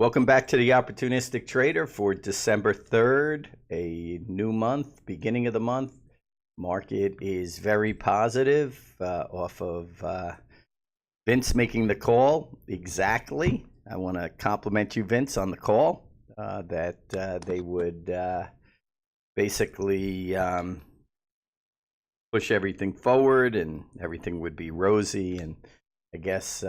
Welcome back to the Opportunistic Trader for December 3rd, a new month, beginning of the month. Market is very positive off of Vince making the call exactly. I want to compliment you, Vince, on the call that they would basically push everything forward and everything would be rosy. And I guess,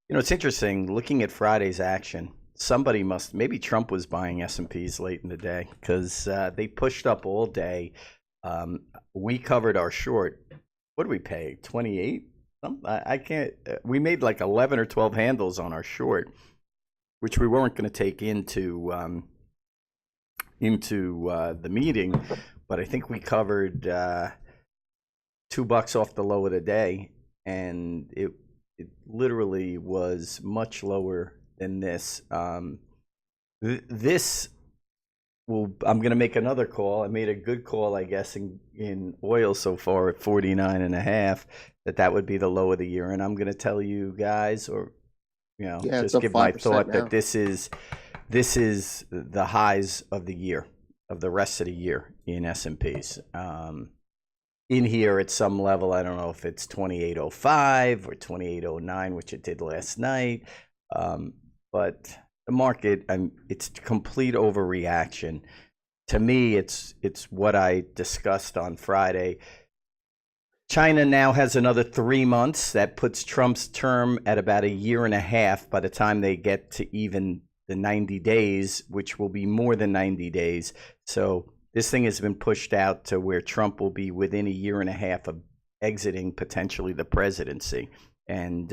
it's interesting looking at Friday's action. Somebody maybe Trump was buying S&Ps late in the day because they pushed up all day. We covered our short. What did we pay? 28? I can't. We made like 11 or 12 handles on our short, which we weren't going to take into the meeting, but I think we covered $2 off the low of the day, and it literally was much lower than this. I'm going to make another call. I made a good call, I guess, in oil so far at 49.5, that would be the low of the year. And I'm going to tell you guys, just give my thought now, that this is the highs of the year, of the rest of the year in S&Ps. In here at some level, I don't know if it's 28.05 or 28.09, which it did last night. But the market, it's complete overreaction. To me, it's what I discussed on Friday. China now has another 3 months. That puts Trump's term at about a year and a half by the time they get to even the 90 days, which will be more than 90 days. So this thing has been pushed out to where Trump will be within a year and a half of exiting potentially the presidency. And,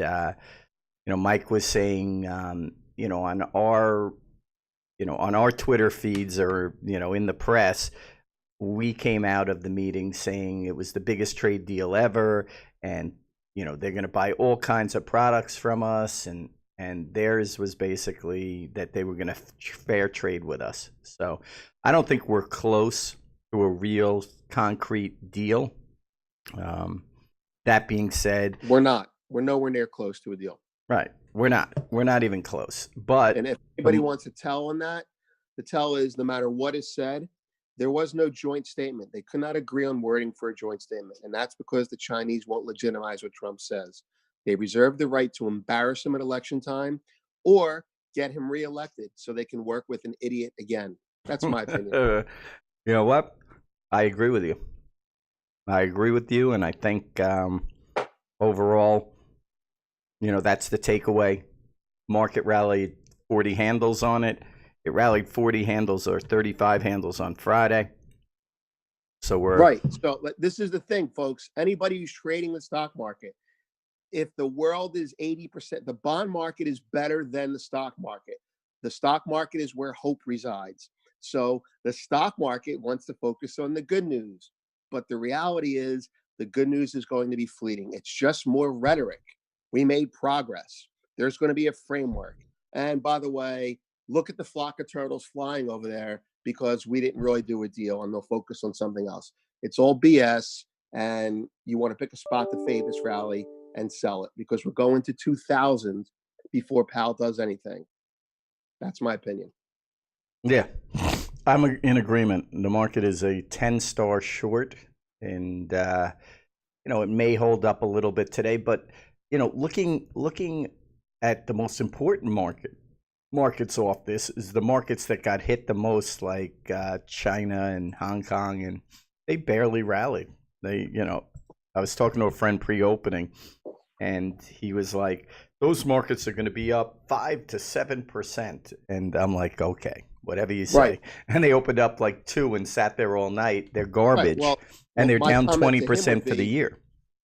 Mike was saying, on our Twitter feeds or, in the press, we came out of the meeting saying it was the biggest trade deal ever. And, they're going to buy all kinds of products from us. And theirs was basically that they were going to fair trade with us. So I don't think we're close to a real concrete deal. That being said, we're not. We're nowhere near close to a deal. Right. We're not even close. But and if anybody wants to tell on that, the tell is no matter what is said, there was no joint statement. They could not agree on wording for a joint statement. And that's because the Chinese won't legitimize what Trump says. They reserve the right to embarrass him at election time or get him reelected so they can work with an idiot again. That's my opinion. You know what? I agree with you. And I think overall, that's the takeaway. Market rallied 40 handles on it. It rallied 40 handles or 35 handles on Friday. So we're right. So this is the thing, folks. Anybody who's trading the stock market, if the world is 80%, the bond market is better than the stock market. The stock market is where hope resides. So the stock market wants to focus on the good news. But the reality is the good news is going to be fleeting. It's just more rhetoric. We made progress. There's going to be a framework. And by the way, look at the flock of turtles flying over there because we didn't really do a deal and they'll focus on something else. It's all BS. And you want to pick a spot to fade this rally and sell it because we're going to 2000 before Powell does anything. That's my opinion. Yeah, I'm in agreement. The market is a 10-star short, and it may hold up a little bit today. But looking at the most important markets off this is the markets that got hit the most, like China and Hong Kong, and they barely rallied. I was talking to a friend pre-opening, and he was like, those markets are going to be up 5 to 7%. And I'm like, okay, whatever you say. Right. And they opened up like 2 and sat there all night. They're garbage. Right. And they're down 20% for the year.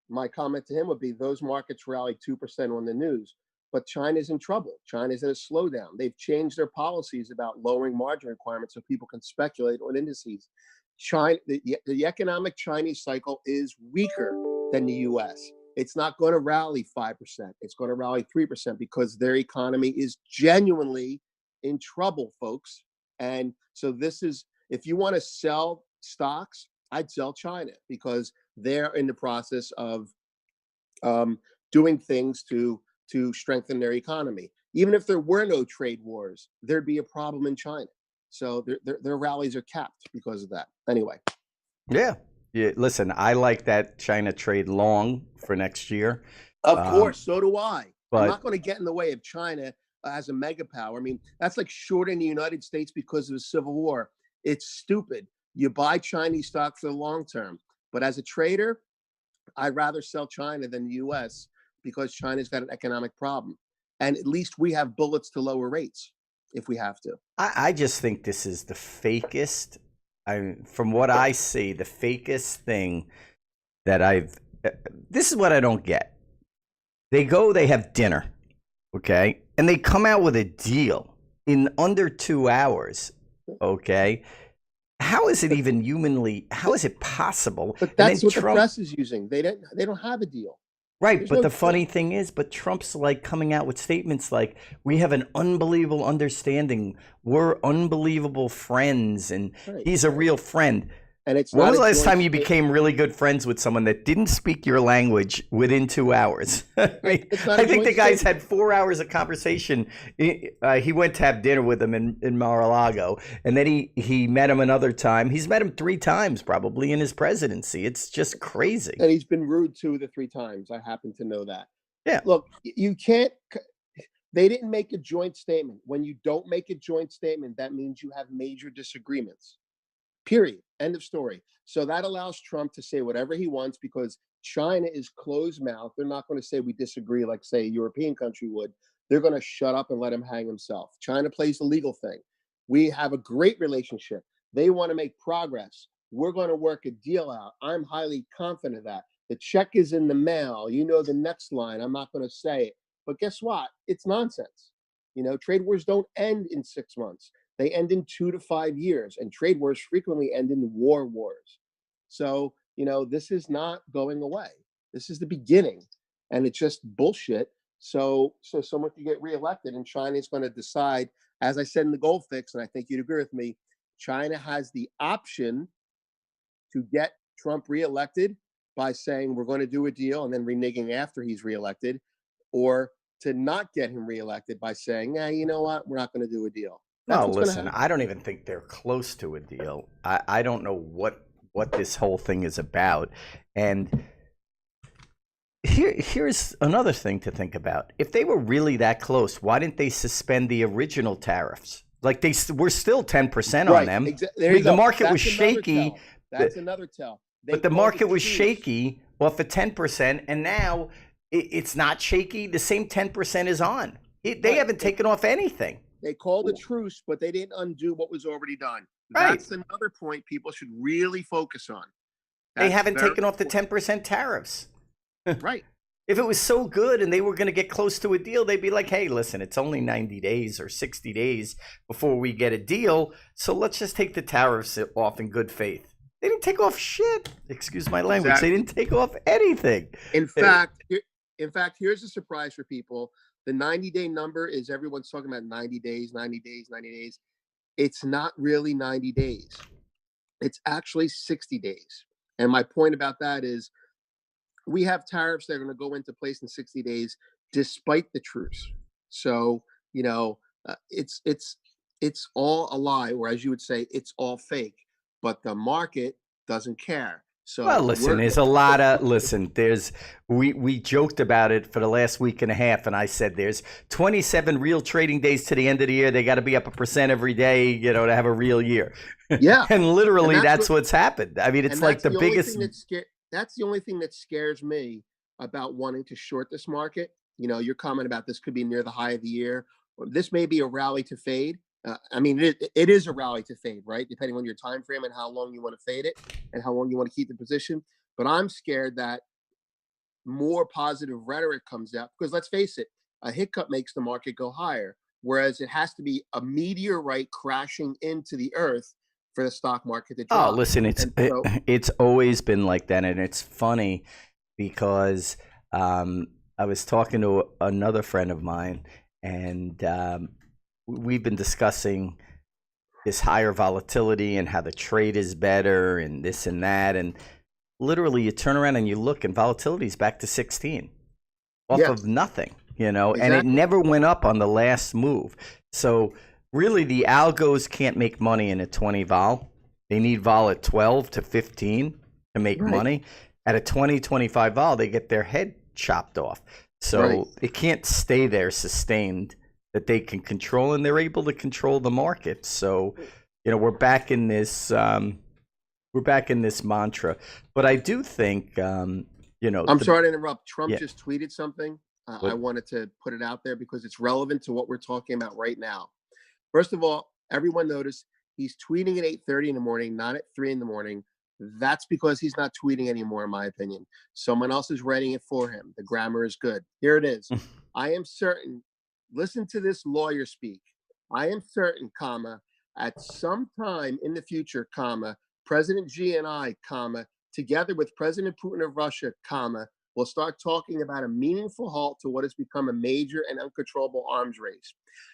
My comment to him would be those markets rallied 2% on the news. But China's in trouble. China's in a slowdown. They've changed their policies about lowering margin requirements so people can speculate on indices. China, the economic Chinese cycle is weaker than the U.S. It's not going to rally 5%. It's going to rally 3% because their economy is genuinely in trouble, folks. And so this is, if you want to sell stocks, I'd sell China because they're in the process of doing things to to strengthen their economy. Even if there were no trade wars, there'd be a problem in China. So their rallies are capped because of that. Anyway. Yeah. Yeah. Listen, I like that China trade long for next year. Of course, so do I. I'm not But going to get in the way of China as a mega power. I mean, that's like shorting the United States because of the Civil War. It's stupid. You buy Chinese stock for the long term. But as a trader, I'd rather sell China than the US because China's got an economic problem. And at least we have bullets to lower rates if we have to. I just think this is the fakest, from what I see, the fakest thing that this is what I don't get. They have dinner, okay? And they come out with a deal in under 2 hours, okay? How is it even how is it possible? But that's what Trump, the press is using. They don't have a deal. Right, but the funny thing is, Trump's like coming out with statements like, we have an unbelievable understanding. We're unbelievable friends, and he's a real friend. And it's when was the last time you became really good friends with someone that didn't speak your language within 2 hours? I think the guy's had 4 hours of conversation. He went to have dinner with him in Mar-a-Lago, and then he met him another time. He's met him 3 times probably in his presidency. It's just crazy. And he's been rude 2 of the 3 times. I happen to know that. Yeah. Look, you can't. They didn't make a joint statement. When you don't make a joint statement, that means you have major disagreements. Period. End of story. So that allows Trump to say whatever he wants because China is closed mouth. They're not going to say we disagree like, say, a European country would. They're going to shut up and let him hang himself. China plays the legal thing. We have a great relationship. They want to make progress. We're going to work a deal out. I'm highly confident of that. The check is in the mail. You know the next line. I'm not going to say it. But guess what? It's nonsense. Trade wars don't end in 6 months. They end in 2 to 5 years, and trade wars frequently end in wars. So, this is not going away. This is the beginning, and it's just bullshit. So someone could get reelected, and China is going to decide, as I said in the gold fix, and I think you'd agree with me, China has the option to get Trump reelected by saying we're going to do a deal and then reneging after he's reelected, or to not get him reelected by saying, you know what, we're not going to do a deal. No, listen, I don't even think they're close to a deal. I don't know what this whole thing is about. And here's another thing to think about. If they were really that close, why didn't they suspend the original tariffs? Like we're still 10% on them. The market was shaky. That's another tell. But the market was shaky off of 10%, and now it's not shaky. The same 10% is on. They haven't taken off anything. They called a truce, but they didn't undo what was already done. That's another point people should really focus on. They haven't taken off the 10% tariffs. Right. If it was so good and they were going to get close to a deal, they'd be like, hey, listen, it's only 90 days or 60 days before we get a deal. So let's just take the tariffs off in good faith. They didn't take off shit. Excuse my language. Exactly. They didn't take off anything. In fact, here's a surprise for people. The 90-day number is everyone's talking about 90 days, 90 days, 90 days. It's not really 90 days. It's actually 60 days. And my point about that is we have tariffs that are going to go into place in 60 days despite the truce. So, it's all a lie, or as you would say, it's all fake. But the market doesn't care. So well, listen, there's a lot of we joked about it for the last week and a half, and I said there's 27 real trading days to the end of the year. They got to be up 1% every day, to have a real year. Yeah, and literally that's what's happened. I mean, it's like the biggest. That's the only thing that scares me about wanting to short this market. Your comment about this could be near the high of the year. This may be a rally to fade. It is a rally to fade, right? Depending on your time frame and how long you want to fade it and how long you want to keep the position. But I'm scared that more positive rhetoric comes out because let's face it, a hiccup makes the market go higher, whereas it has to be a meteorite crashing into the earth for the stock market to drop. Oh, listen, it's always been like that, and it's funny because I was talking to another friend of mine, and we've been discussing this higher volatility and how the trade is better and this and that. And literally you turn around and you look and volatility is back to 16 off of nothing. and it Exactly. never went up on the last move. So really, the algos can't make money in a 20 vol. They need vol at 12 to 15 to make Right. money. At a 20, 25 vol, they get their head chopped off. Right. So it can't stay there sustained that they can control, and they're able to control the market. So, we're back in this mantra. But I do think, I'm sorry to interrupt. Trump yeah, just tweeted something. I what, wanted to put it out there because it's relevant to what we're talking about right now. First of all, everyone noticed he's tweeting at 8:30 in the morning, not at 3 in the morning. That's because he's not tweeting anymore, in my opinion. Someone else is writing it for him. The grammar is good. Here it is. I am certain, listen to this lawyer speak. I am certain, comma, at some time in the future, comma, President Xi and I, comma, together with President Putin of Russia, comma, will start talking about a meaningful halt to what has become a major and uncontrollable arms race.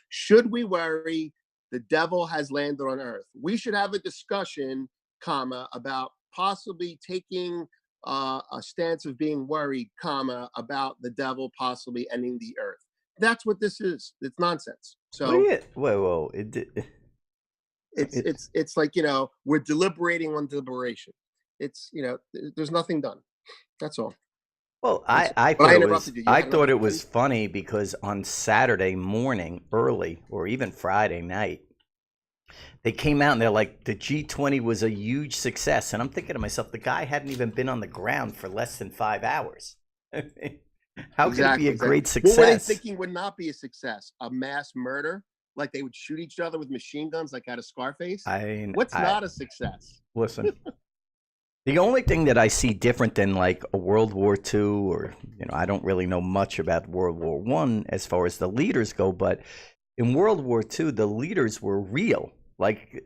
Should we worry? The devil has landed on earth. We should have a discussion, comma, about possibly taking a stance of being worried, comma, about the devil possibly ending the earth. That's what this is. It's nonsense. what do So you, whoa, it, it's like, we're deliberating on deliberation. It's, there's nothing done. That's all. well, That's I but I thought it was, interrupted you. You I had thought another it question? was funny because on Saturday morning, early, or even Friday night, they came out and they're like, the G20 was a huge success. And I'm thinking to myself, the guy hadn't even been on the ground for less than 5 hours. How could it be a Exactly, exactly. great What were they success? thinking would not be a success? A mass murder? Like they would shoot each other with machine guns like out of Scarface? I, What's I not a success? listen. The only thing that I see different than like a World War II, or I don't really know much about World War One as far as the leaders go, but in World War II, the leaders were real. Like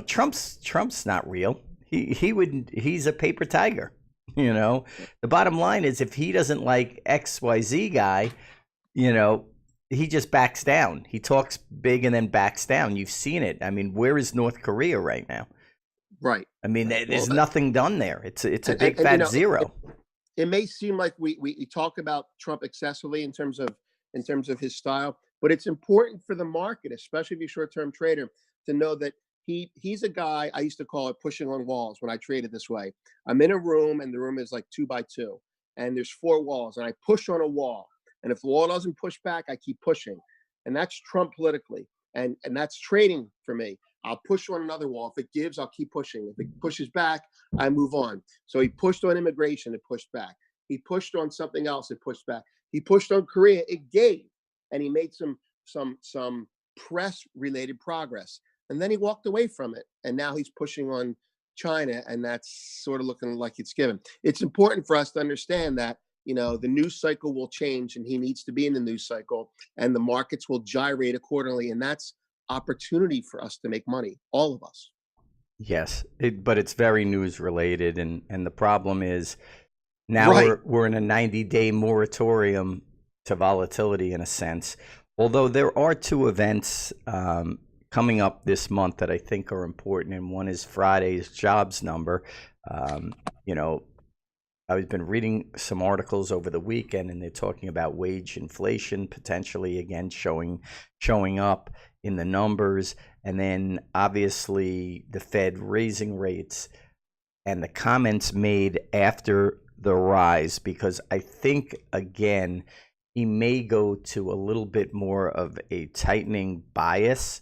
Trump's not real. He's a paper tiger. The bottom line is if he doesn't like XYZ guy, you know, he just backs down. He talks big and then backs down. You've seen it. I mean, where is North Korea right now? Right, I mean, right. there's Well, nothing done there. It's a big and fat zero. it may seem like we talk about Trump excessively in terms of his style, but it's important for the market, especially if you're a short-term trader, to know that he's a guy I used to call it pushing on walls when I traded this way. I'm in a room and the room is like 2 by 2, and there's 4 walls, and I push on a wall, and if the wall doesn't push back, I keep pushing, and that's Trump politically, and that's trading for me. I'll push on another wall. If it gives, I'll keep pushing. If it pushes back, I move on. So he pushed on immigration, it pushed back. He pushed on something else, it pushed back. He pushed on Korea, it gave, and he made some press related progress. And then he walked away from it, and now he's pushing on China, and that's sort of looking like it's given. It's important for us to understand that the news cycle will change, and he needs to be in the news cycle, and the markets will gyrate accordingly, and that's opportunity for us to make money, all of us. Yes, but it's very news related, and the problem is now Right. we're in a 90-day moratorium to volatility in a sense. Although there are two events coming up this month that I think are important, and one is Friday's jobs number. Um, you know, I've been reading some articles over the weekend, and they're talking about wage inflation potentially again showing up in the numbers, and then obviously the Fed raising rates and the comments made after the rise, because I think again he may go to a little bit more of a tightening bias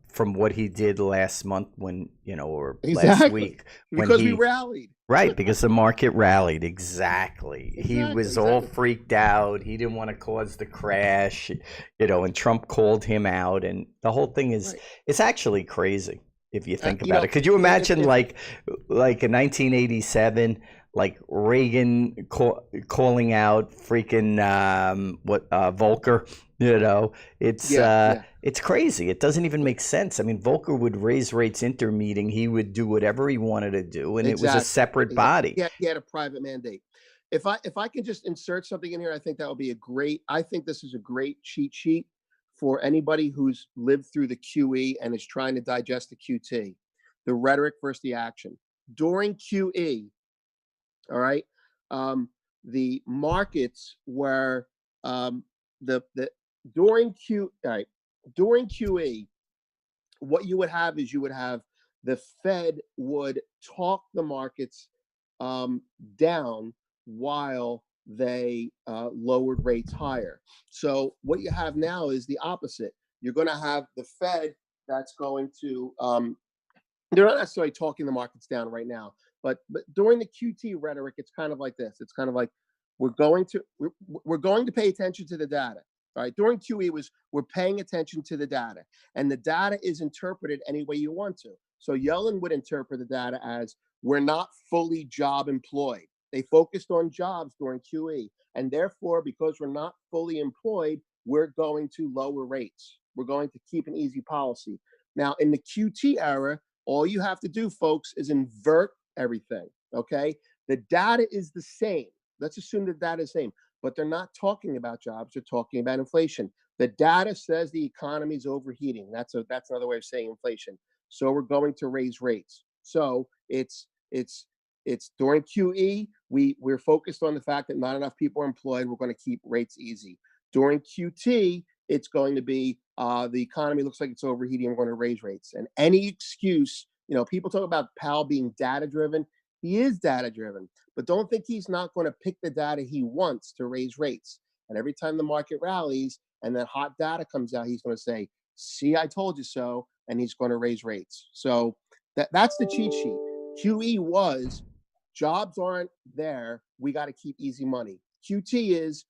from what he did last month or last Exactly. week when Because we he. rallied. Right, because the market rallied. Exactly. He Exactly, was all exactly. freaked out. He didn't want to cause the crash, and Trump called him out. And the whole thing is, Right. it's actually crazy if you think You about it. know, Could you imagine, if like in 1987, like Reagan calling out freaking Volcker? It's yeah, yeah, it's crazy. It doesn't even make sense. I mean, Volcker would raise rates intermeeting. He would do whatever he wanted to do, and it was a exactly, separate exactly. body. Yeah, he had a private mandate. If I can just insert something in here, I think that would be a great. I think this is a great cheat sheet for anybody who's lived through the QE and is trying to digest the QT, the rhetoric versus the action during QE. All right, um, the markets were the during Q all right, during QE, what you would have is you would have the Fed would talk the markets down while they lowered rates higher. So what you have now is the opposite. You're going to have the Fed that's going to they're not necessarily talking the markets down right now, but during the QT rhetoric, it's kind of like this. It's kind of like we're going to pay attention to the data. All right. During QE was we're paying attention to the data, and the data is interpreted any way you want to. So Yellen would interpret the data as we're not fully job employed. They focused on jobs during QE, and therefore, because we're not fully employed, we're going to lower rates. We're going to keep an easy policy. Now, in the QT era, all you have to do, folks, is invert everything. Okay. The data is the same. Let's assume the data is the same, but they're not talking about jobs. They're talking about inflation. The data says the economy is overheating. That's another way of saying inflation. So we're going to raise rates. So it's during QE, we're focused on the fact that not enough people are employed. We're going to keep rates easy. During QT, it's going to be the economy looks like it's overheating. We're going to raise rates. And any excuse, people talk about Powell being data driven. He is data driven, but don't think he's not going to pick the data he wants to raise rates. And every time the market rallies and that hot data comes out, he's going to say, "See, I told you so," and he's going to raise rates. So that's the cheat sheet. QE was jobs aren't there. We got to keep easy money. QT is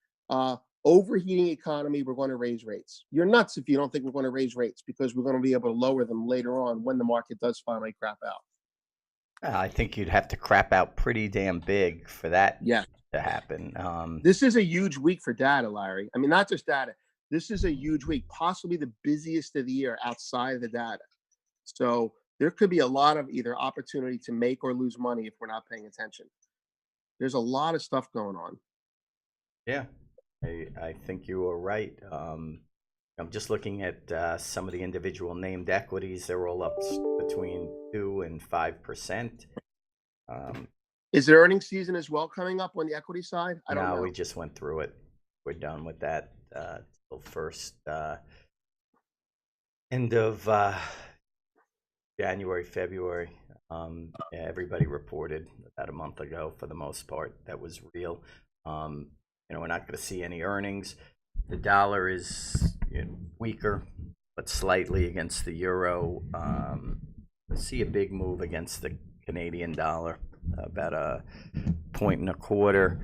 overheating economy. We're going to raise rates. You're nuts if you don't think we're going to raise rates, because we're going to be able to lower them later on when the market does finally crap out. I think you'd have to crap out pretty damn big for that Yeah. to happen. This is a huge week for data, Larry. I mean, not just data. This is a huge week, possibly the busiest of the year outside of the data. So there could be a lot of either opportunity to make or lose money if we're not paying attention. There's a lot of stuff going on. Yeah, I think you are right. I'm just looking at some of the individual named equities. They're all up between 2 and 5%. Is there earnings season as well coming up on the equity side? I don't know. We just went through it. We're done with that till first end of January, February. Yeah, everybody reported about a month ago for the most part. That was real. We're not going to see any earnings. The dollar is weaker, but slightly against the euro. See a big move against the Canadian dollar, about 1.25.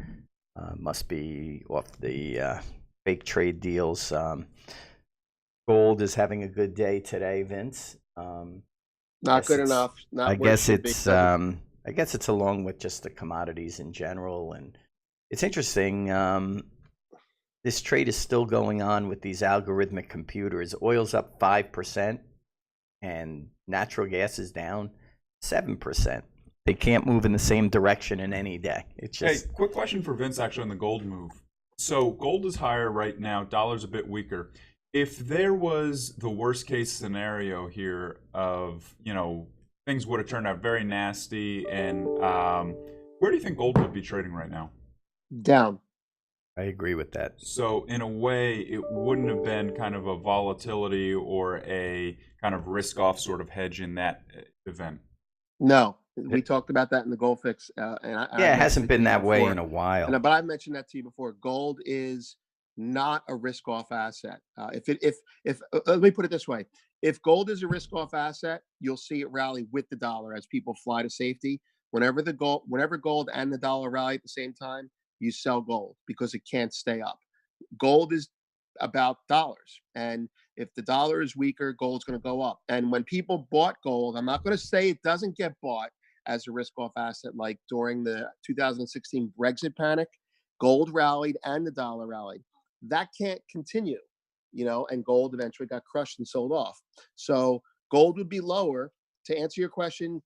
Must be off the fake trade deals. Gold is having a good day today, Vince. Not good enough. Not I guess it's along with just the commodities in general, and it's interesting. This trade is still going on with these algorithmic computers. Oil's up 5%, and natural gas is down 7%. They can't move in the same direction in any day. It's just. Hey, quick question for Vince, actually, on the gold move. So gold is higher right now. Dollar's a bit weaker. If there was the worst case scenario here of, things would have turned out very nasty, and where do you think gold would be trading right now? Down. I agree with that. So in a way, it wouldn't have been kind of a volatility or a kind of risk-off sort of hedge in that event. No, we talked about that in the Gold Fix, and it hasn't been that way in a while. But I've mentioned that to you before. Gold is not a risk-off asset. If let me put it this way: if gold is a risk-off asset, you'll see it rally with the dollar as people fly to safety. Whenever gold and the dollar rally at the same time, you sell gold because it can't stay up. Gold is about dollars, and if the dollar is weaker, gold's going to go up. And when people bought gold, I'm not going to say it doesn't get bought as a risk-off asset, like during the 2016 Brexit panic, gold rallied and the dollar rallied. That can't continue, and gold eventually got crushed and sold off. So gold would be lower. To answer your question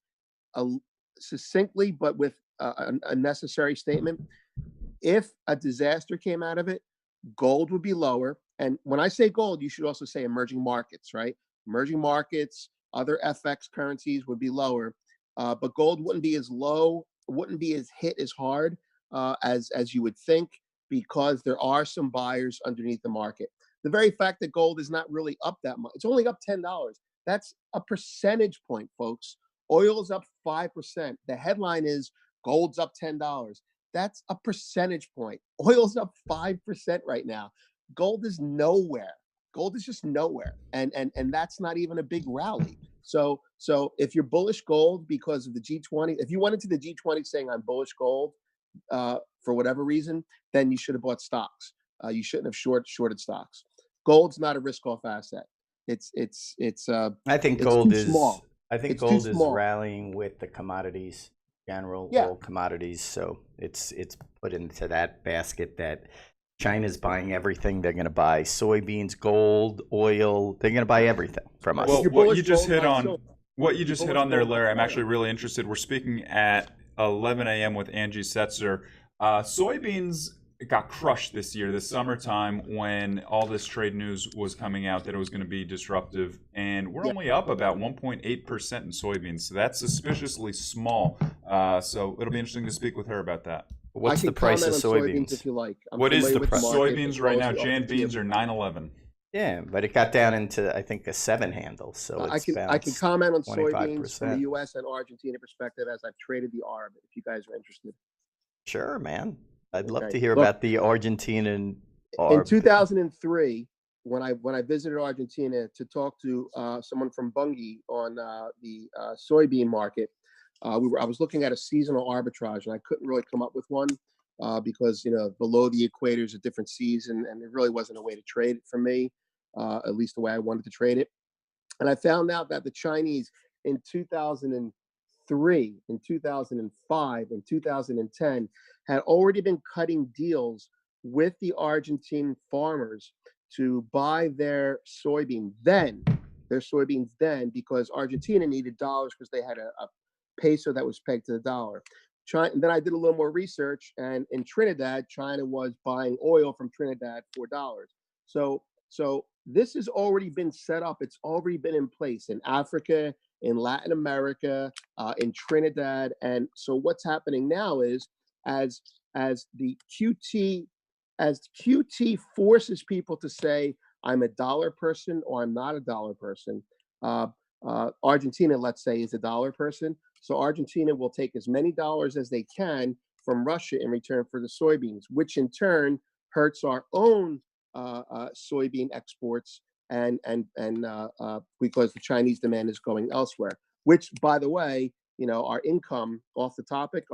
succinctly, but with a necessary statement, if a disaster came out of it, gold would be lower. And when I say gold, you should also say emerging markets, right? Emerging markets, other FX currencies would be lower, but gold wouldn't be as low, wouldn't be as hit as hard as you would think. because there are some buyers underneath the market. The very fact that gold is not really up that much, it's only up $10. That's a percentage point, folks. Oil's up 5%. The headline is gold's up $10. That's a percentage point. Oil's up 5% right now. Gold is nowhere. Gold is just nowhere. And that's not even a big rally. So if you're bullish gold because of the G20, if you went into the G20 saying I'm bullish gold for whatever reason, then you should have bought stocks. You shouldn't have shorted stocks. Gold's not a risk-off asset. I think it's gold too is small. I think It's too gold is small. rallying with the commodities, general Yeah. all commodities. So it's put into that basket that China's buying everything. They're going to buy soybeans, gold, oil. They're going to buy everything from us. Well, you're what bullish you just gold, hit buy on, silver. what you You're just hit bullish on there, gold, buy Larry, I'm silver. actually really interested. We're speaking at 11 a.m. with Angie Setzer. Soybeans got crushed this year, this summertime, when all this trade news was coming out that it was going to be disruptive. And we're Yeah. only up about 1.8% in soybeans. So that's suspiciously small. So it'll be interesting to speak with her about that. What's I can the price of comment on soybeans? if you like. I'm What is familiar the with price? market, Soybeans as right well now, as the Jan Argentina. beans are 9.11. Yeah, but it got down into I think a 7 handle. So I it's can bounced comment on soybeans from the 25%. U.S. and Argentina perspective as I've traded the ARB. If you guys are interested. Sure, man. I'd love Okay. to hear Look, about the Argentinian in ARB. 2003, when I visited Argentina to talk to someone from Bunge on the soybean market, I was looking at a seasonal arbitrage, and I couldn't really come up with one because below the equator is a different season, and there really wasn't a way to trade it for me, at least the way I wanted to trade it. And I found out that the Chinese in 2003, in 2005, in 2010 had already been cutting deals with the Argentine farmers to buy their soybeans then, because Argentina needed dollars because they had a peso that was pegged to the dollar. And then I did a little more research, and in Trinidad, China was buying oil from Trinidad for dollars. So this has already been set up. It's already been in place in Africa, in Latin America, in Trinidad. And so what's happening now is as QT forces people to say, I'm a dollar person or I'm not a dollar person. Argentina, let's say, is a dollar person. So Argentina will take as many dollars as they can from Russia in return for the soybeans, which in turn hurts our own soybean exports and because the Chinese demand is going elsewhere. Which, by the way, our income, off the topic,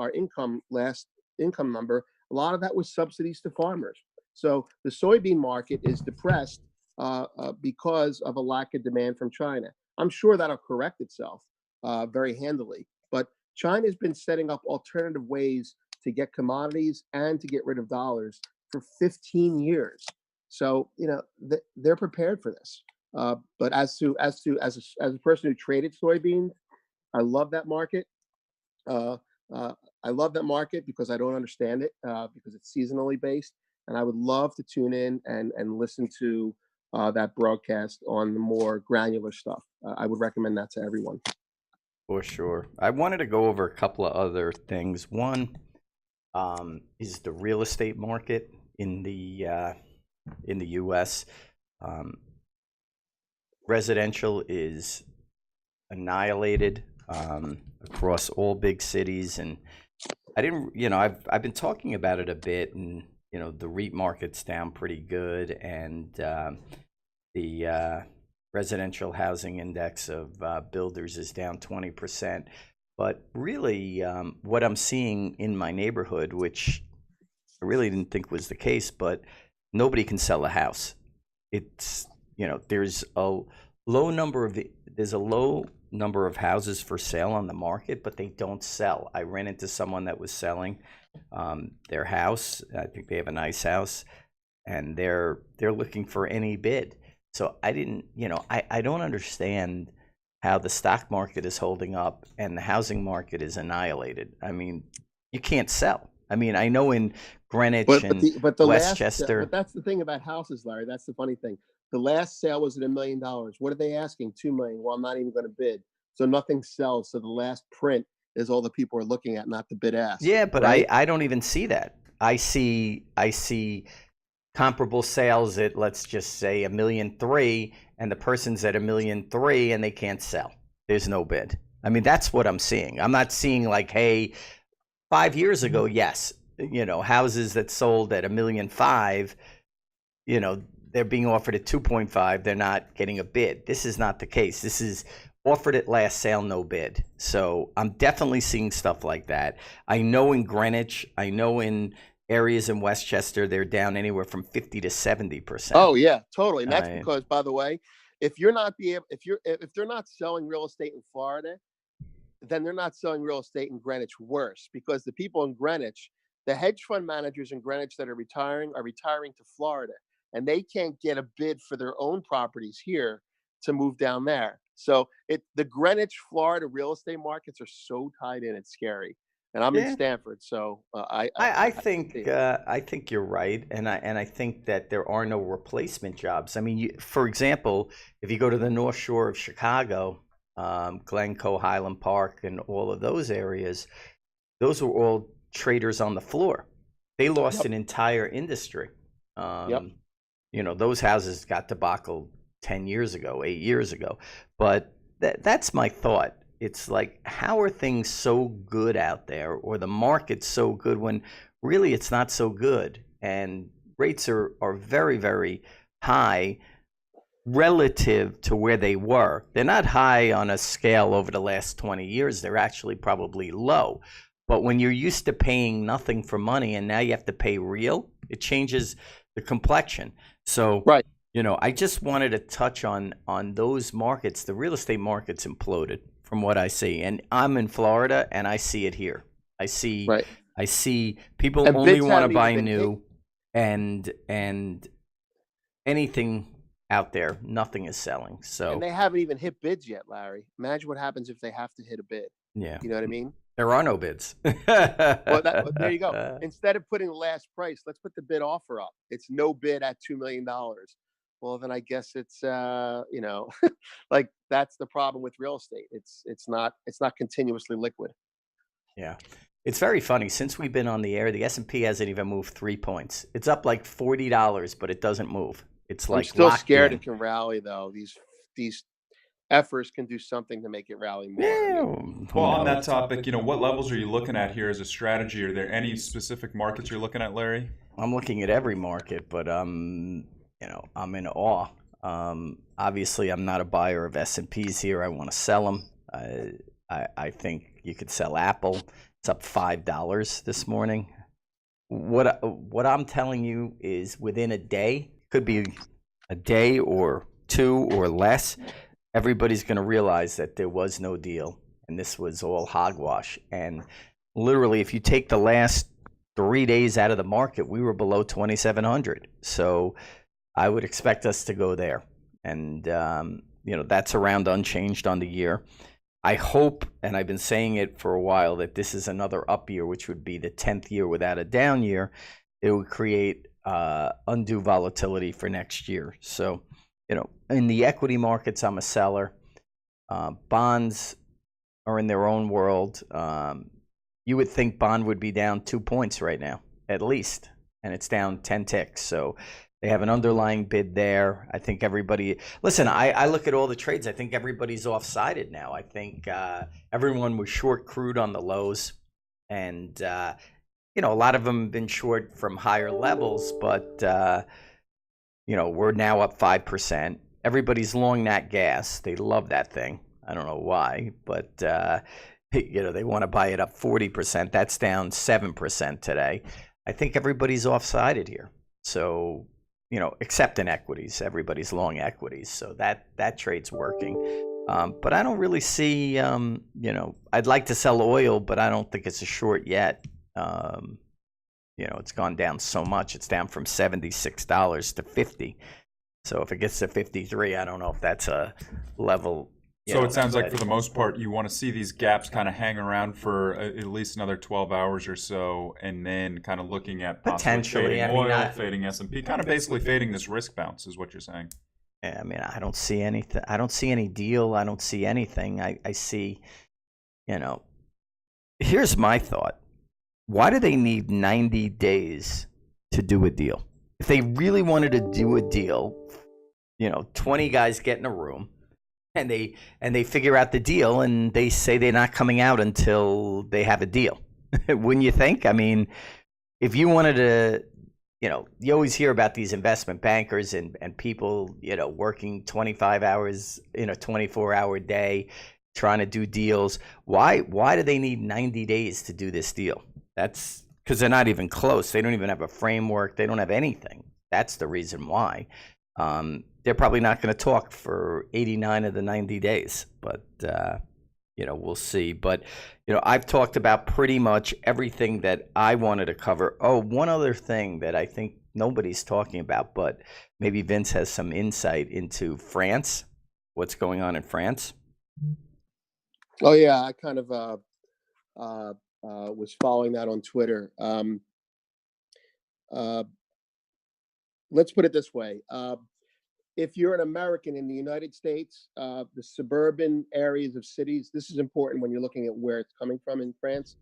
last income number, a lot of that was subsidies to farmers. So the soybean market is depressed because of a lack of demand from China. I'm sure that'll correct itself very handily. But China's been setting up alternative ways to get commodities and to get rid of dollars for 15 years. So they're prepared for this. But as a person who traded soybeans, I love that market. I love that market because I don't understand it because it's seasonally based, and I would love to tune in and listen to that broadcast on the more granular stuff. I would recommend that to everyone. For sure. I wanted to go over a couple of other things. One is the real estate market in the U.S. Residential is annihilated across all big cities, and I didn't, I've been talking about it a bit, and the REIT market's down pretty good, and the residential housing index of builders is down 20%. But really, what I'm seeing in my neighborhood, which I really didn't think was the case, but nobody can sell a house. It's there's a low number of houses for sale on the market, but they don't sell. I ran into someone that was selling their house. I think they have a nice house, and they're looking for any bid. So I didn't, I don't understand how the stock market is holding up and the housing market is annihilated. I mean, you can't sell. I mean, I know in Greenwich and Westchester. But that's the thing about houses, Larry. That's the funny thing. The last sale was at $1 million. What are they asking? $2 million. Well, I'm not even going to bid. So nothing sells. So the last print is all the people are looking at, not the bid ask. Yeah, but right? I don't even see that. I see comparable sales at, let's just say, 1.3 million, and the person's at 1.3 million and they can't sell. There's no bid. I mean, that's what I'm seeing. I'm not seeing like, hey, 5 years ago, yes, houses that sold at 1.5 million, they're being offered at 2.5. They're not getting a bid. This is not the case. This is offered at last sale, no bid. So I'm definitely seeing stuff like that. I know in Greenwich, I know in areas in Westchester, they're down anywhere from 50 to 70%. Oh yeah, totally. And that's because, by the way, if they're not selling real estate in Florida, then they're not selling real estate in Greenwich worse, because the people in Greenwich, the hedge fund managers in Greenwich that are retiring to Florida, and they can't get a bid for their own properties here to move down there. So the Greenwich, Florida real estate markets are so tied in, it's scary. And I'm in Stanford, so I think you're right, and I think that there are no replacement jobs. I mean, for example, if you go to the North Shore of Chicago, Glencoe, Highland Park, and all of those areas, those were all traders on the floor. They lost an entire industry. Those houses got debacle 10 years ago, 8 years ago. But that's my thought. It's like, how are things so good out there, or the market's so good, when really it's not so good, and rates are very, very high relative to where they were. They're not high on a scale over the last 20 years. They're actually probably low. But when you're used to paying nothing for money and now you have to pay real, it changes the complexion. So, I just wanted to touch on those markets. The real estate market's imploded from what I see. And I'm in Florida and I see it here. I see people only want to buy new, and anything out there, nothing is selling. So, and they haven't even hit bids yet, Larry. Imagine what happens if they have to hit a bid. Yeah. You know what I mean? There are no bids. Well, there you go. Instead of putting the last price, let's put the bid offer up. It's no bid at $2 million. Well, then I guess it's like, that's the problem with real estate. It's not continuously liquid. Yeah. It's very funny. Since we've been on the air, the S&P hasn't even moved 3 points. It's up like $40, but it doesn't move. It's like, I'm still scared it can rally, though. These efforts can do something to make it rally more. Yeah, well, on that topic, what levels are you looking at here as a strategy? Are there any specific markets you're looking at, Larry? I'm looking at every market, but I'm in awe. Obviously, I'm not a buyer of S&Ps here. I want to sell them. I think you could sell Apple. It's up $5 this morning. What I'm telling you is, within a day, could be a day or two or less, everybody's going to realize that there was no deal and this was all hogwash. And literally, if you take the last 3 days out of the market, we were below 2,700. So I would expect us to go there. And, that's around unchanged on the year. I hope, and I've been saying it for a while, that this is another up year, which would be the 10th year without a down year. It would create undue volatility for next year. So, in the equity markets, I'm a seller. Bonds are in their own world. You would think bond would be down 2 points right now, at least, and it's down 10 ticks. So they have an underlying bid there. I think everybody, listen, I look at all the trades. I think everybody's off-sided now. I think everyone was short crude on the lows, and a lot of them have been short from higher levels, but we're now up 5%. Everybody's long nat gas. They love that thing. I don't know why, but they want to buy it up 40%. That's down 7% today. I think everybody's off-sided here. So, except in equities, everybody's long equities. So that trade's working. But I don't really see, I'd like to sell oil, but I don't think it's a short yet. It's gone down so much. It's down from $76 to $50. So if it gets to 53, I don't know if that's a level. So it sounds like, for the most part, you want to see these gaps kind of hang around for at least another 12 hours or so, and then kind of looking at potentially fading oil, fading S&P, kind of basically fading this risk bounce, is what you're saying. Yeah, I don't see anything. I don't see any deal. I don't see anything. I see, here's my thought. why do they need 90 days to do a deal? If they really wanted to do a deal, 20 guys get in a room and they figure out the deal and they say they're not coming out until they have a deal. Wouldn't you think? I mean, if you wanted to, you always hear about these investment bankers and people, working 25 hours in a 24-hour day trying to do deals. Why do they need 90 days to do this deal? That's because they're not even close. They don't even have a framework. They don't have anything. That's the reason why. They're probably not going to talk for 89 of the 90 days, but we'll see. But I've talked about pretty much everything that I wanted to cover. Oh, one other thing that I think nobody's talking about, but maybe Vince has some insight into France. What's going on in France? Oh yeah, I kind of was following that on Twitter. Let's put it this way. If you're an American in the United States, the suburban areas of cities, this is important when you're looking at where it's coming from in France.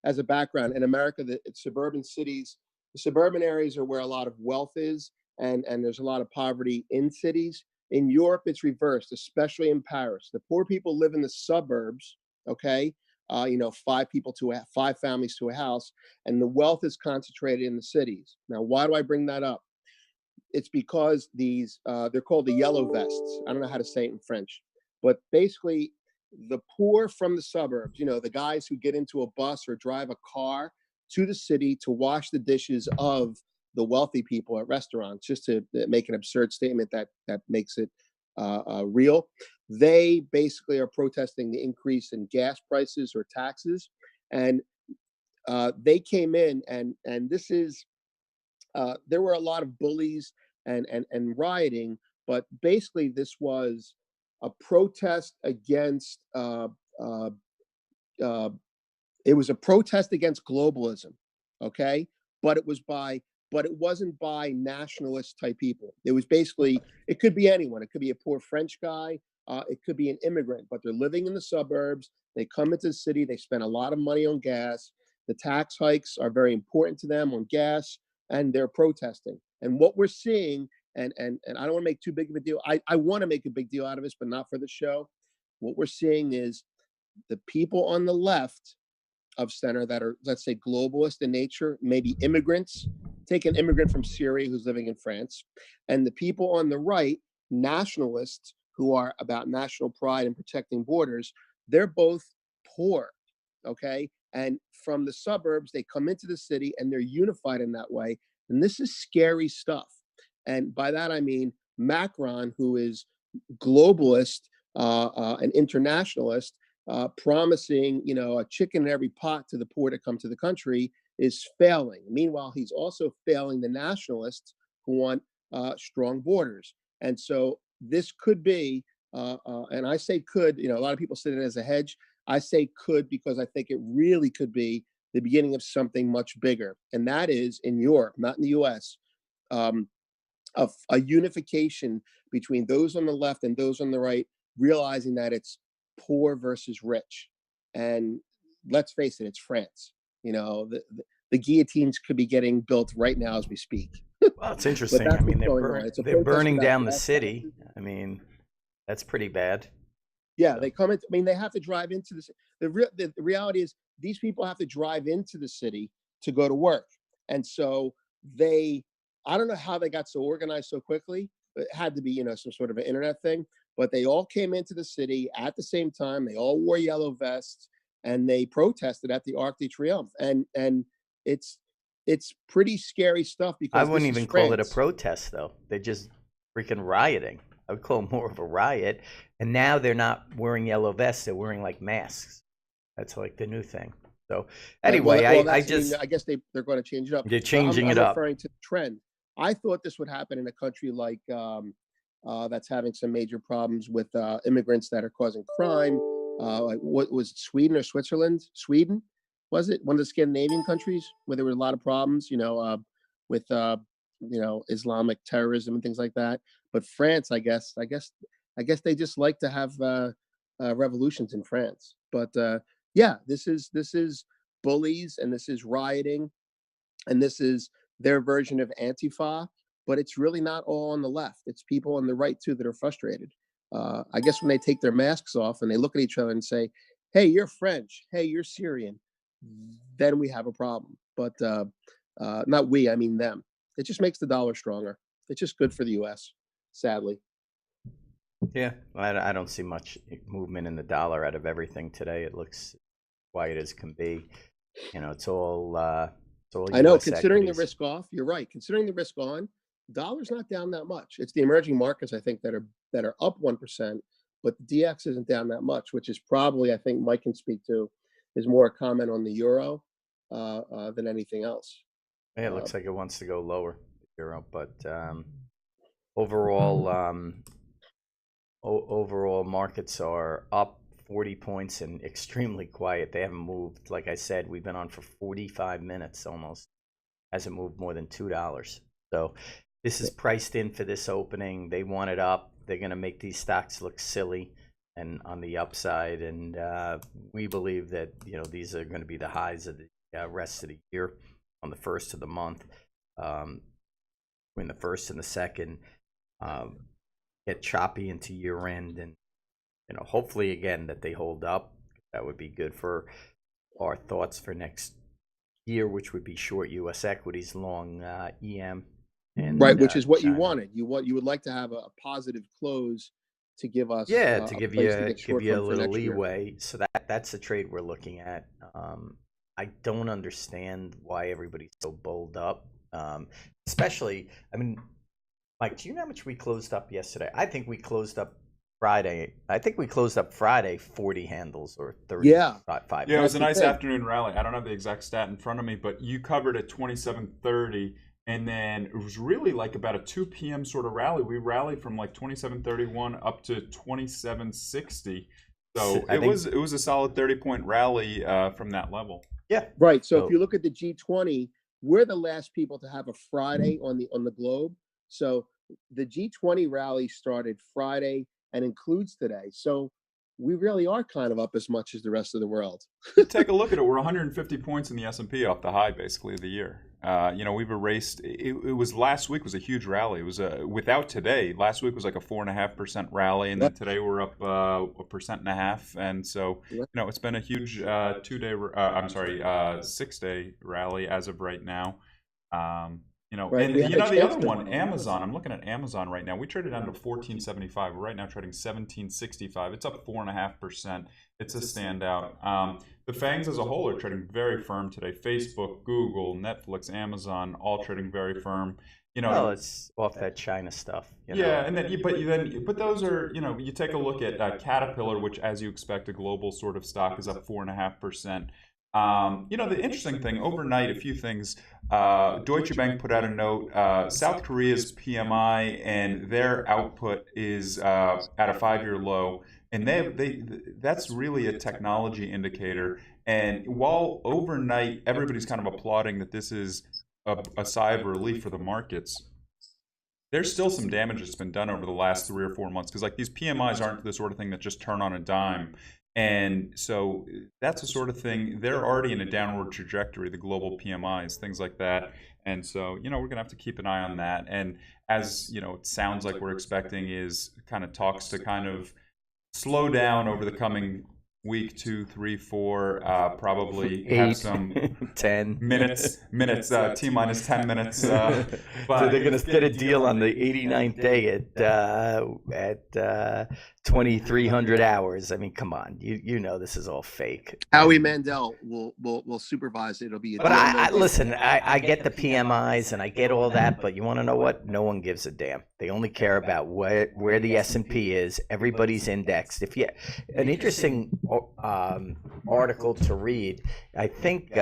As a background, in America, it's suburban cities. The suburban areas are where a lot of wealth is, and there's a lot of poverty in cities. In Europe, it's reversed, especially in Paris. The poor people live in the suburbs, okay? 5 families to a house, and the wealth is concentrated in the cities. Now, why do I bring that up? It's because these, they're called the yellow vests. I don't know how to say it in French, but basically the poor from the suburbs, the guys who get into a bus or drive a car to the city to wash the dishes of the wealthy people at restaurants, just to make an absurd statement that makes it real. They basically are protesting the increase in gas prices or taxes. And they came in and this is, there were a lot of bullies and rioting, but basically this was a protest against it was a protest against globalism, okay? But it wasn't by nationalist type people. It was basically, it could be anyone. It could be a poor French guy. It could be an immigrant, but they're living in the suburbs. They come into the city. They spend a lot of money on gas. The tax hikes are very important to them on gas, and they're protesting. And what we're seeing, and I don't want to make too big of a deal. I want to make a big deal out of this, but not for the show. What we're seeing is the people on the left of center that are, let's say, globalist in nature, maybe immigrants. Take an immigrant from Syria who's living in France, and the people on the right, nationalists who are about national pride and protecting borders. They're both poor, okay? And from the suburbs, they come into the city and they're unified in that way. And this is scary stuff. And by that I mean Macron, who is globalist, an internationalist, promising, a chicken in every pot to the poor to come to the country, is failing. Meanwhile, he's also failing the nationalists who want strong borders. And so this could be, and I say could, a lot of people say it as a hedge. I say could because I think it really could be the beginning of something much bigger. And that is in Europe, not in the US, a unification between those on the left and those on the right, realizing that it's poor versus rich. And let's face it, it's France. The guillotines could be getting built right now as we speak. Well, it's interesting. I mean, they're burning down the city. I mean, that's pretty bad. Yeah, they come in. I mean, they have to drive into this. The reality is these people have to drive into the city to go to work. And so I don't know how they got so organized so quickly. It had to be, some sort of an internet thing. But they all came into the city at the same time. They all wore yellow vests and they protested at the Arc de Triomphe. And it's pretty scary stuff because I wouldn't even call it a protest, though. They're just freaking rioting. I would call it more of a riot. And now they're not wearing yellow vests. They're wearing like masks. That's like the new thing. So anyway, I guess they're going to change it up. They're changing it I'm up. referring to the trend. I thought this would happen in a country like that's having some major problems with immigrants that are causing crime. Like what was it, Sweden or Switzerland? Sweden, was it one of the Scandinavian countries where there were a lot of problems, with Islamic terrorism and things like that. But France, I guess they just like to have revolutions in France. But yeah, this is bullies and this is rioting and this is their version of Antifa, but it's really not all on the left. It's people on the right too that are frustrated. I guess when they take their masks off and they look at each other and say, "Hey, you're French. Hey, you're Syrian," then we have a problem. But not we, I mean them. It just makes the dollar stronger. It's just good for the U.S. Sadly. Yeah, I don't see much movement in the dollar out of everything today. It looks quiet as can be. You know, it's all I know, US considering the equities. risk off, you're right. Considering the risk on, dollar's not down that much. It's the emerging markets, I think, that are up 1%, but the DX isn't down that much, which is probably, I think Mike can speak to, is more a comment on the euro than anything else. Yeah, it looks like it wants to go lower, the euro, but overall, overall markets are up 40 points and extremely quiet. They haven't moved. Like I said, we've been on for 45 minutes almost. Hasn't moved more than $2. So this is priced in for this opening. They want it up. They're going to make these stocks look silly and on the upside. And we believe that, you know, these are going to be the highs of the rest of the year on the first of the month. When the first and the second get choppy into year end, and you know, hopefully again that they hold up. That would be good for our thoughts for next year, which would be short U.S. equities, long EM, and right, which is what China. you wanted. You would like to have a positive close to give us to give you a little leeway. leeway. So that's the trade we're looking at. I don't understand why everybody's so bowled up, especially. I mean, Mike, do you know how much we closed up yesterday? I think we closed up Friday. I think we closed up Friday 40 handles or 30. Yeah. Yeah, it was a nice afternoon rally. I don't have the exact stat in front of me, but you covered at 27:30, and then it was really like about a 2 p.m. sort of rally. We rallied from like 27:31 up to 27:60. So it was a solid 30-point rally from that level. Yeah. Right. So if you look at the G20, we're the last people to have a Friday on the globe. So the G20 rally started Friday and includes today. So we really are kind of up as much as the rest of the world. Take a look at it. We're 150 points in the S&P off the high, basically, of the year. You know, we've erased. It was last week was a huge rally. It was without today. Last week was like a 4.5% rally, and then today we're up 1.5%. And so, you know, it's been a huge 6-day rally as of right now. You know, right. And you know the other one, Amazon. I'm looking at Amazon right now. We traded down to 14.75. We're right now trading 17.65. It's up 4.5%. It's a standout. The FANGs as a whole are trading very firm today. Facebook, Google, Netflix, Amazon, all trading very firm. You know, well, it's off that China stuff. You know? Yeah, and then but those are, you know, you take a look at Caterpillar, which, as you expect, a global sort of stock, is up 4.5%. You know, the interesting thing, overnight, a few things. Deutsche Bank put out a note. South Korea's PMI and their output is at a 5-year low. And that's really a technology indicator. And while overnight, everybody's kind of applauding that this is a sigh of relief for the markets, there's still some damage that's been done over the last 3 or 4 months. Because like these PMIs aren't the sort of thing that just turn on a dime. And so that's the sort of thing, they're already in a downward trajectory, the global PMIs, things like that. And so, you know, we're going to have to keep an eye on that. And as, you know, it sounds like we're expecting is kind of talks to kind of slow down over the coming week, 2, 3, 4, probably 8, have some 10 minutes, T minus 10 minutes. So they're going to get a deal on the 89th day at 2,300 hours. I mean, come on, you know this is all fake. Howie Mandel will supervise it. It'll be. But I listen. I get the PMIs and I get all that, but you want to know what? No one gives a damn. They only care about where the S&P is. Everybody's indexed. If you an interesting article to read, I think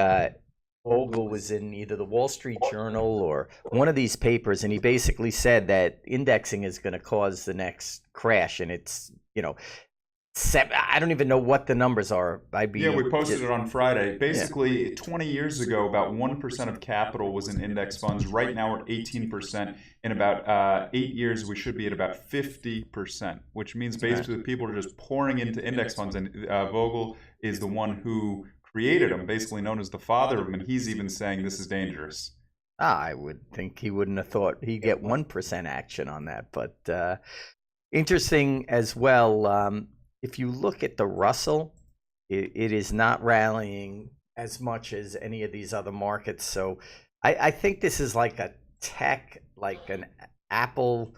Bogle was in either the Wall Street Journal or one of these papers, and he basically said that indexing is going to cause the next crash, and it's, you know, I don't even know what the numbers are. We posted it on Friday. Basically, 20 years ago, about 1% of capital was in index funds. Right now, we're at 18%. In about 8 years, we should be at about 50%, which means basically people are just pouring into index funds. And Vogel is the one who created him, basically known as the father of him, and he's even saying this is dangerous. I would think he wouldn't have thought he'd get 1% action on that. But interesting as well, if you look at the Russell, it is not rallying as much as any of these other markets. So I think this is like a tech, like an Apple,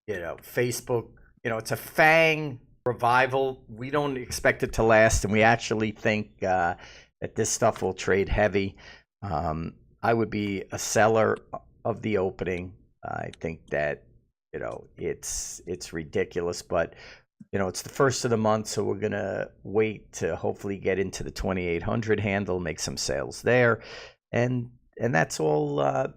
Facebook, it's a FANG revival. We don't expect it to last, and we actually think that this stuff will trade heavy. I would be a seller of the opening. I think that it's ridiculous, but it's the first of the month, so we're gonna wait to hopefully get into the 2800 handle, make some sales there, and that's all.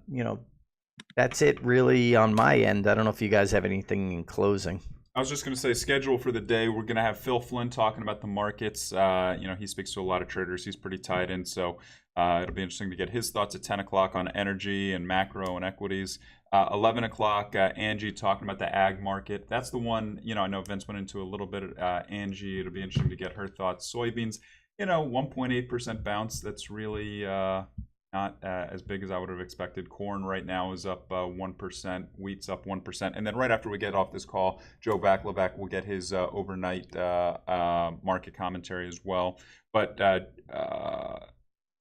That's it really on my end. I don't know if you guys have anything in closing. I was just going to say, schedule for the day. We're going to have Phil Flynn talking about the markets. He speaks to a lot of traders. He's pretty tied in, so it'll be interesting to get his thoughts at 10 o'clock on energy and macro and equities. 11 o'clock, Angie talking about the ag market. That's the one, I know Vince went into a little bit. Angie, it'll be interesting to get her thoughts. Soybeans, 1.8% bounce. That's really not as big as I would have expected. Corn right now is up 1%. Wheat's up 1%. And then right after we get off this call, Joe Backleback will get his overnight market commentary as well. But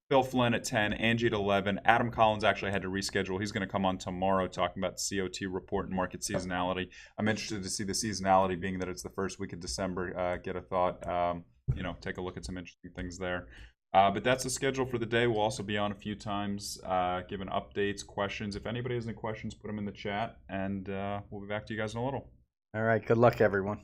Phil Flynn at 10, Angie at 11. Adam Collins actually had to reschedule. He's going to come on tomorrow talking about the COT report and market seasonality. I'm interested to see the seasonality, being that it's the first week of December. Get a thought, take a look at some interesting things there. But that's the schedule for the day. We'll also be on a few times, giving updates, questions. If anybody has any questions, put them in the chat, and we'll be back to you guys in a little. All right. Good luck, everyone.